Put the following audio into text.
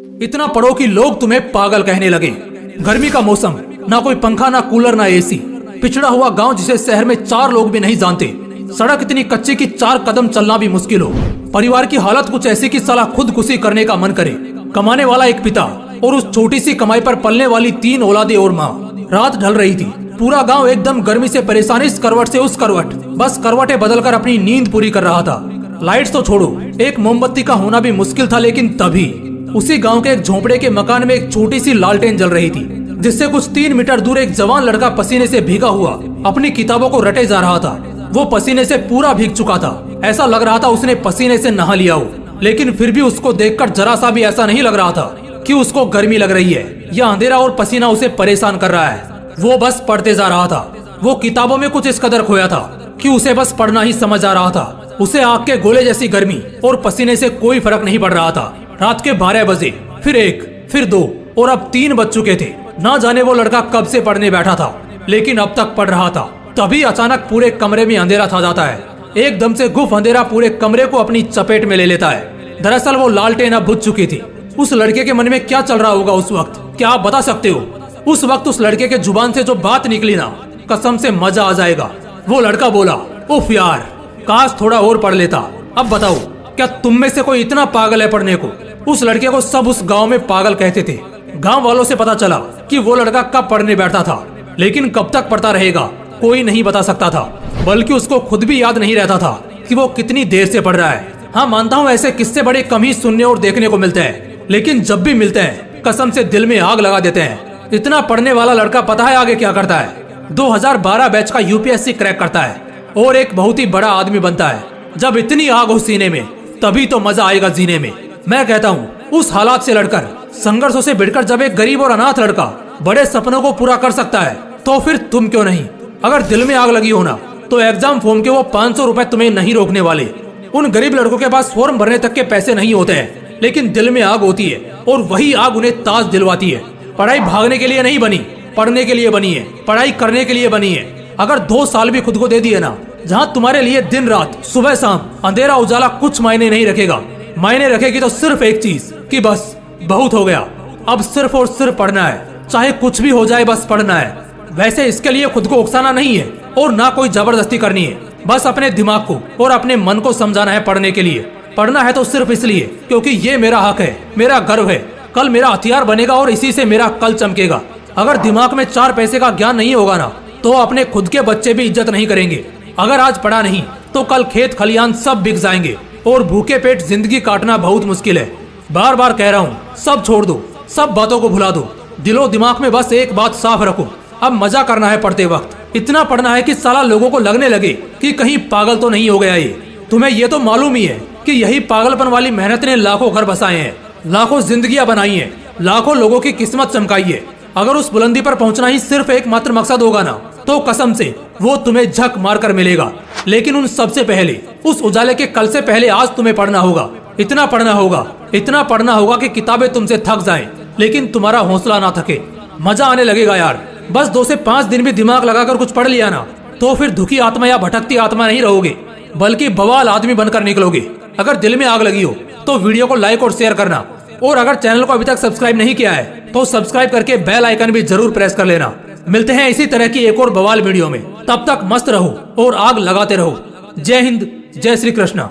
इतना पढ़ो कि लोग तुम्हें पागल कहने लगे। गर्मी का मौसम, ना कोई पंखा, ना कूलर, ना एसी। पिछड़ा हुआ गांव जिसे शहर में 4 लोग भी नहीं जानते। सड़क इतनी कच्ची कि 4 कदम चलना भी मुश्किल हो। परिवार की हालत कुछ ऐसी कि साला खुदकुशी करने का मन करे। कमाने वाला एक पिता और उस छोटी सी कमाई पर पलने वाली 3 औलादें और माँ। रात ढल रही थी। पूरा गांव एकदम गर्मी से परेशान, इस करवट से उस करवट, बस करवटें बदलकर अपनी नींद पूरी कर रहा था। लाइट्स तो छोड़ो, एक मोमबत्ती का होना भी मुश्किल था। लेकिन तभी उसी गांव के एक झोंपड़े के मकान में एक छोटी सी लालटेन जल रही थी, जिससे कुछ 3 मीटर दूर एक जवान लड़का पसीने से भीगा हुआ अपनी किताबों को रटे जा रहा था। वो पसीने से पूरा भीग चुका था। ऐसा लग रहा था उसने पसीने से नहा लिया हो। लेकिन फिर भी उसको देखकर जरा सा भी ऐसा नहीं लग रहा था कि उसको गर्मी लग रही है या अंधेरा और पसीना उसे परेशान कर रहा है। वो बस पढ़ते जा रहा था। वो किताबों में कुछ इस कदर खोया था कि उसे बस पढ़ना ही समझ आ रहा था। उसे आग के गोले जैसी गर्मी और पसीने से कोई फर्क नहीं पड़ रहा था। रात के 12 बजे, फिर 1, फिर 2 और अब 3 बज चुके थे। ना जाने वो लड़का कब से पढ़ने बैठा था, लेकिन अब तक पढ़ रहा था। तभी अचानक पूरे कमरे में अंधेरा छा जाता है। एकदम से गुफ अंधेरा पूरे कमरे को अपनी चपेट में ले लेता है। दरअसल वो लालटेन अब बुझ चुकी थी। उस लड़के के मन में क्या चल रहा होगा उस वक्त, क्या आप बता सकते हो? उस वक्त उस लड़के के जुबान से जो बात निकली ना, कसम से मजा आ जाएगा। वो लड़का बोला, उफ यार, काश थोड़ा और पढ़ लेता। अब बताओ, क्या तुम में से कोई इतना पागल है पढ़ने को? उस लड़के को सब उस गांव में पागल कहते थे। गांव वालों से पता चला कि वो लड़का कब पढ़ने बैठता था, लेकिन कब तक पढ़ता रहेगा कोई नहीं बता सकता था। बल्कि उसको खुद भी याद नहीं रहता था कि वो कितनी देर से पढ़ रहा है। हाँ, मानता हूँ ऐसे किस्से बड़े कम ही सुनने और देखने को मिलते हैं, लेकिन जब भी मिलते हैं कसम से दिल में आग लगा देते हैं। इतना पढ़ने वाला लड़का पता है आगे क्या करता है? 2012 बैच का यूपीएससी क्रैक करता है और एक बहुत ही बड़ा आदमी बनता है। जब इतनी आग हो सीने में, तभी तो मजा आएगा जीने में। मैं कहता हूँ उस हालात से लड़कर, संघर्षों से भिड़कर जब एक गरीब और अनाथ लड़का बड़े सपनों को पूरा कर सकता है, तो फिर तुम क्यों नहीं? अगर दिल में आग लगी हो ना, तो एग्जाम फॉर्म के वो 500 रुपए तुम्हें नहीं रोकने वाले। उन गरीब लड़कों के पास फॉर्म भरने तक के पैसे नहीं होते हैं, लेकिन दिल में आग होती है और वही आग उन्हें ताज दिलवाती है। पढ़ाई भागने के लिए नहीं बनी, पढ़ने के लिए बनी है। पढ़ाई करने के लिए बनी है। अगर 2 साल भी खुद को दे दिए ना, जहाँ तुम्हारे लिए दिन रात, सुबह शाम, अंधेरा उजाला कुछ मायने नहीं रखेगा। मायने रखेगी तो सिर्फ एक चीज कि बस बहुत हो गया, अब सिर्फ और सिर्फ पढ़ना है। चाहे कुछ भी हो जाए, बस पढ़ना है। वैसे इसके लिए खुद को उकसाना नहीं है और ना कोई जबरदस्ती करनी है। बस अपने दिमाग को और अपने मन को समझाना है पढ़ने के लिए। पढ़ना है तो सिर्फ इसलिए क्योंकि ये मेरा हक है, मेरा गर्व है। कल मेरा हथियार बनेगा और इसी से मेरा कल चमकेगा। अगर दिमाग में 4 पैसे का ज्ञान नहीं होगा ना, तो अपने खुद के बच्चे भी इज्जत नहीं करेंगे। अगर आज पढ़ा नहीं तो कल खेत खलियान सब बिक जाएंगे और भूखे पेट जिंदगी काटना बहुत मुश्किल है। बार बार कह रहा हूँ, सब छोड़ दो, सब बातों को भुला दो। दिलो दिमाग में बस एक बात साफ रखो, अब मजा करना है पढ़ते वक्त। इतना पढ़ना है कि साला लोगों को लगने लगे कि कहीं पागल तो नहीं हो गया ये। तुम्हें ये तो मालूम ही है कि यही पागलपन वाली मेहनत ने लाखों घर बसाए हैं, लाखों जिंदगियां बनाई हैं, लाखों लोगों की किस्मत चमकाई है। अगर उस बुलंदी पर पहुंचना ही सिर्फ एकमात्र मकसद होगा ना, तो कसम से वो तुम्हें झक मार कर मिलेगा। लेकिन उन सबसे पहले, उस उजाले के कल से पहले आज तुम्हें पढ़ना होगा। इतना पढ़ना होगा, इतना पढ़ना होगा कि किताबें तुमसे थक जाएं, लेकिन तुम्हारा हौसला ना थके। मजा आने लगेगा यार। बस 2 से 5 दिन भी दिमाग लगाकर कुछ पढ़ लिया ना, तो फिर दुखी आत्मा या भटकती आत्मा नहीं रहोगे, बल्कि बवाल आदमी बनकर निकलोगे। अगर दिल में आग लगी हो तो वीडियो को लाइक और शेयर करना, और अगर चैनल को अभी तक सब्सक्राइब नहीं किया है तो सब्सक्राइब करके बेल आइकन भी जरूर प्रेस कर लेना। मिलते हैं इसी तरह की एक और बवाल वीडियो में। तब तक मस्त रहो और आग लगाते रहो। जय हिंद, जय श्री कृष्णा।